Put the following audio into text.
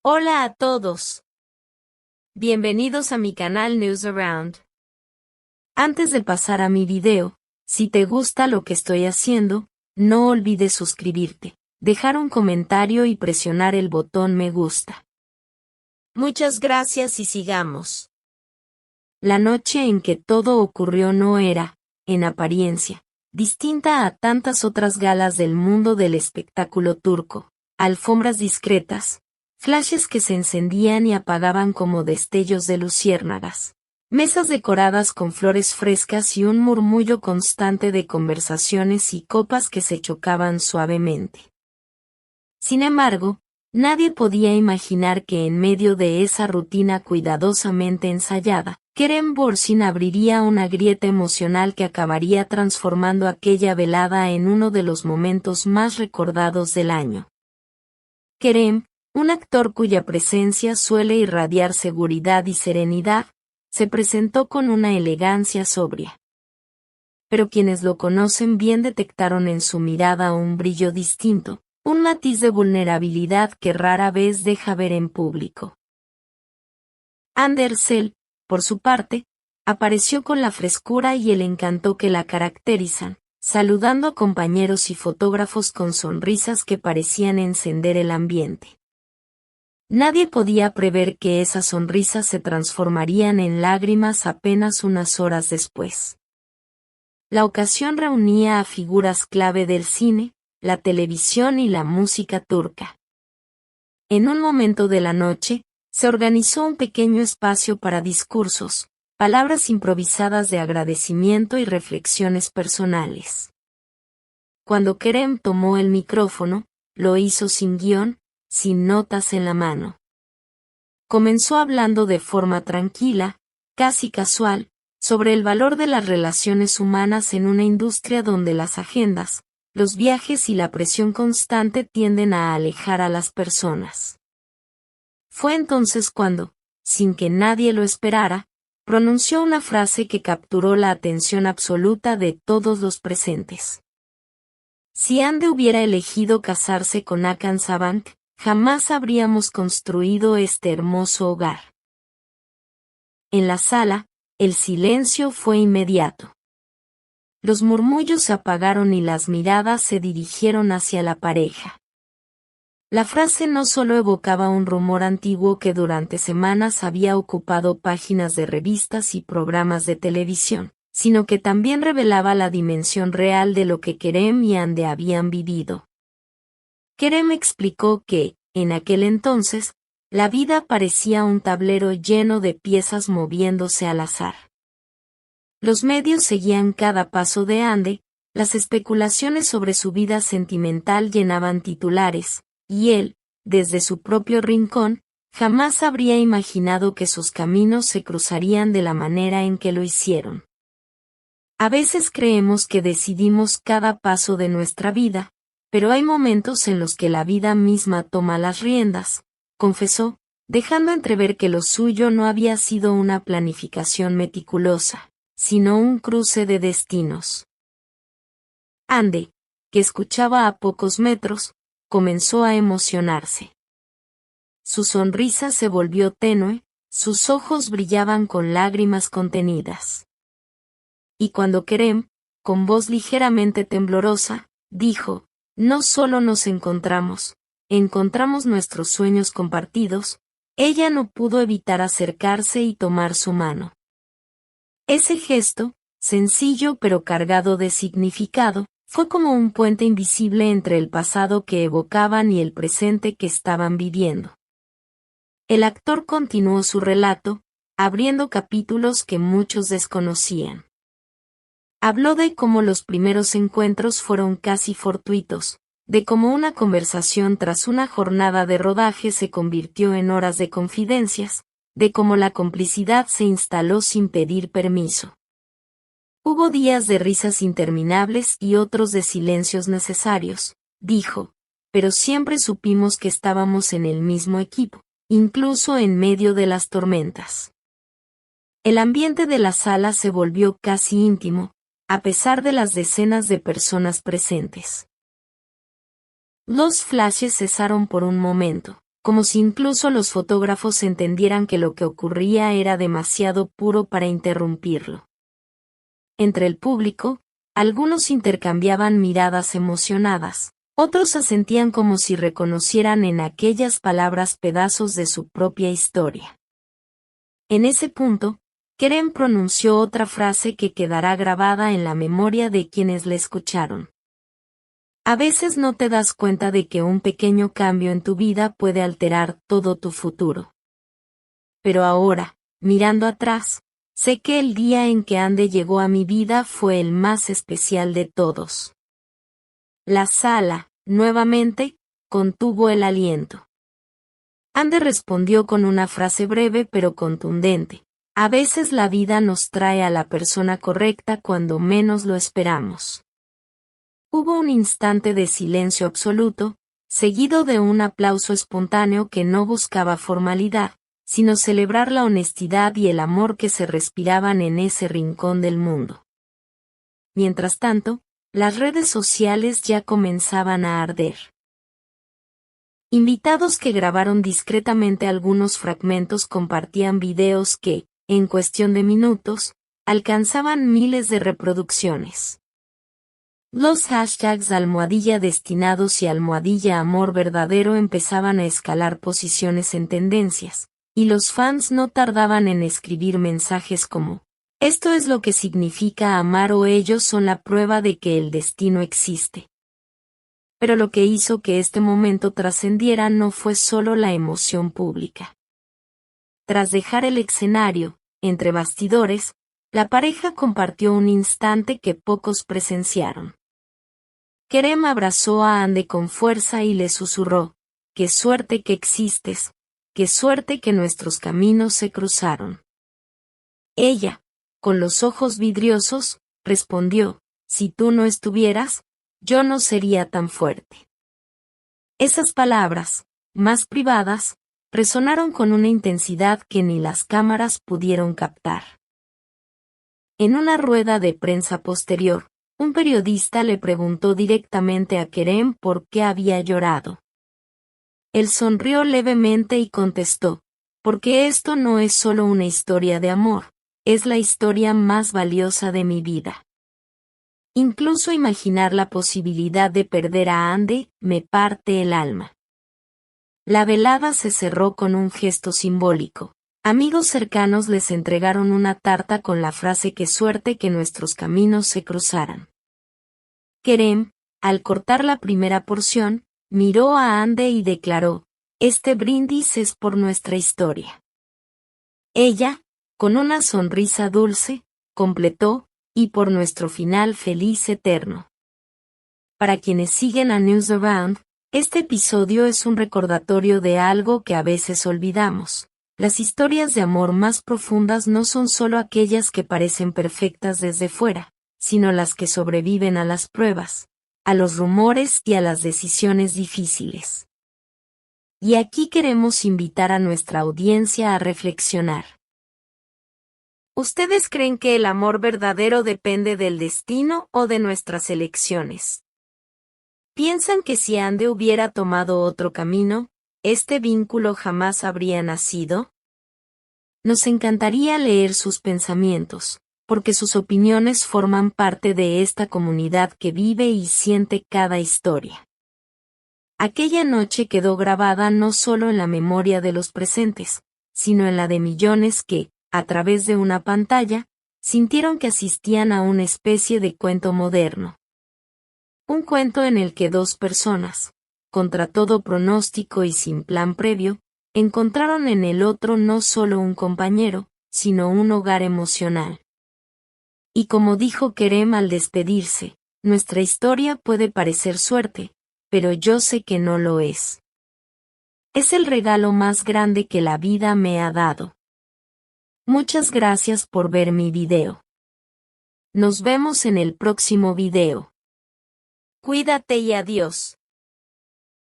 Hola a todos. Bienvenidos a mi canal News Around. Antes de pasar a mi video, si te gusta lo que estoy haciendo, no olvides suscribirte, dejar un comentario y presionar el botón me gusta. Muchas gracias y sigamos. La noche en que todo ocurrió no era, en apariencia, distinta a tantas otras galas del mundo del espectáculo turco. Alfombras discretas, flashes que se encendían y apagaban como destellos de luciérnagas, mesas decoradas con flores frescas y un murmullo constante de conversaciones y copas que se chocaban suavemente. Sin embargo, nadie podía imaginar que en medio de esa rutina cuidadosamente ensayada, Kerem Bürsin abriría una grieta emocional que acabaría transformando aquella velada en uno de los momentos más recordados del año. Kerem, un actor cuya presencia suele irradiar seguridad y serenidad, se presentó con una elegancia sobria. Pero quienes lo conocen bien detectaron en su mirada un brillo distinto, un matiz de vulnerabilidad que rara vez deja ver en público. Hande Erçel, por su parte, apareció con la frescura y el encanto que la caracterizan, saludando a compañeros y fotógrafos con sonrisas que parecían encender el ambiente. Nadie podía prever que esas sonrisas se transformarían en lágrimas apenas unas horas después. La ocasión reunía a figuras clave del cine, la televisión y la música turca. En un momento de la noche, se organizó un pequeño espacio para discursos, palabras improvisadas de agradecimiento y reflexiones personales. Cuando Kerem tomó el micrófono, lo hizo sin guión, sin notas en la mano. Comenzó hablando de forma tranquila, casi casual, sobre el valor de las relaciones humanas en una industria donde las agendas, los viajes y la presión constante tienden a alejar a las personas. Fue entonces cuando, sin que nadie lo esperara, pronunció una frase que capturó la atención absoluta de todos los presentes. Si Hande hubiera elegido casarse con Hakan Sabank, jamás habríamos construido este hermoso hogar. En la sala, el silencio fue inmediato. Los murmullos se apagaron y las miradas se dirigieron hacia la pareja. La frase no solo evocaba un rumor antiguo que durante semanas había ocupado páginas de revistas y programas de televisión, sino que también revelaba la dimensión real de lo que Kerem y Hande habían vivido. Kerem explicó que, en aquel entonces, la vida parecía un tablero lleno de piezas moviéndose al azar. Los medios seguían cada paso de Hande, las especulaciones sobre su vida sentimental llenaban titulares, y él, desde su propio rincón, jamás habría imaginado que sus caminos se cruzarían de la manera en que lo hicieron. A veces creemos que decidimos cada paso de nuestra vida, pero hay momentos en los que la vida misma toma las riendas, confesó, dejando entrever que lo suyo no había sido una planificación meticulosa, sino un cruce de destinos. Hande, que escuchaba a pocos metros, comenzó a emocionarse. Su sonrisa se volvió tenue, sus ojos brillaban con lágrimas contenidas. Y cuando Kerem, con voz ligeramente temblorosa, dijo, no solo nos encontramos nuestros sueños compartidos, ella no pudo evitar acercarse y tomar su mano. Ese gesto, sencillo pero cargado de significado, fue como un puente invisible entre el pasado que evocaban y el presente que estaban viviendo. El actor continuó su relato, abriendo capítulos que muchos desconocían. Habló de cómo los primeros encuentros fueron casi fortuitos, de cómo una conversación tras una jornada de rodaje se convirtió en horas de confidencias, de cómo la complicidad se instaló sin pedir permiso. Hubo días de risas interminables y otros de silencios necesarios, dijo, pero siempre supimos que estábamos en el mismo equipo, incluso en medio de las tormentas. El ambiente de la sala se volvió casi íntimo, a pesar de las decenas de personas presentes. Los flashes cesaron por un momento, como si incluso los fotógrafos entendieran que lo que ocurría era demasiado puro para interrumpirlo. Entre el público, algunos intercambiaban miradas emocionadas, otros asentían como si reconocieran en aquellas palabras pedazos de su propia historia. En ese punto, Kerem pronunció otra frase que quedará grabada en la memoria de quienes le escucharon. A veces no te das cuenta de que un pequeño cambio en tu vida puede alterar todo tu futuro. Pero ahora, mirando atrás, sé que el día en que Ande llegó a mi vida fue el más especial de todos. La sala, nuevamente, contuvo el aliento. Ande respondió con una frase breve pero contundente. A veces la vida nos trae a la persona correcta cuando menos lo esperamos. Hubo un instante de silencio absoluto, seguido de un aplauso espontáneo que no buscaba formalidad, sino celebrar la honestidad y el amor que se respiraban en ese rincón del mundo. Mientras tanto, las redes sociales ya comenzaban a arder. Invitados que grabaron discretamente algunos fragmentos compartían videos que, en cuestión de minutos, alcanzaban miles de reproducciones. Los hashtags #destinados y #amor verdadero empezaban a escalar posiciones en tendencias, y los fans no tardaban en escribir mensajes como: "Esto es lo que significa amar" o "ellos son la prueba de que el destino existe". Pero lo que hizo que este momento trascendiera no fue solo la emoción pública. Tras dejar el escenario, entre bastidores, la pareja compartió un instante que pocos presenciaron. Kerem abrazó a Ande con fuerza y le susurró: "Qué suerte que existes, qué suerte que nuestros caminos se cruzaron". Ella, con los ojos vidriosos, respondió: "Si tú no estuvieras, yo no sería tan fuerte". Esas palabras, más privadas, resonaron con una intensidad que ni las cámaras pudieron captar. En una rueda de prensa posterior, un periodista le preguntó directamente a Kerem por qué había llorado. Él sonrió levemente y contestó: "Porque esto no es solo una historia de amor, es la historia más valiosa de mi vida. Incluso imaginar la posibilidad de perder a Ande me parte el alma". La velada se cerró con un gesto simbólico. Amigos cercanos les entregaron una tarta con la frase: "Qué suerte que nuestros caminos se cruzaran". Kerem, al cortar la primera porción, miró a Ande y declaró: "Este brindis es por nuestra historia". Ella, con una sonrisa dulce, completó: "Y por nuestro final feliz eterno". Para quienes siguen a News Around, este episodio es un recordatorio de algo que a veces olvidamos. Las historias de amor más profundas no son solo aquellas que parecen perfectas desde fuera, sino las que sobreviven a las pruebas, a los rumores y a las decisiones difíciles. Y aquí queremos invitar a nuestra audiencia a reflexionar. ¿Ustedes creen que el amor verdadero depende del destino o de nuestras elecciones? ¿Piensan que si Ande hubiera tomado otro camino, este vínculo jamás habría nacido? Nos encantaría leer sus pensamientos, porque sus opiniones forman parte de esta comunidad que vive y siente cada historia. Aquella noche quedó grabada no solo en la memoria de los presentes, sino en la de millones que, a través de una pantalla, sintieron que asistían a una especie de cuento moderno. Un cuento en el que dos personas, contra todo pronóstico y sin plan previo, encontraron en el otro no solo un compañero, sino un hogar emocional. Y como dijo Kerem al despedirse, nuestra historia puede parecer suerte, pero yo sé que no lo es. Es el regalo más grande que la vida me ha dado. Muchas gracias por ver mi video. Nos vemos en el próximo video. Cuídate y adiós.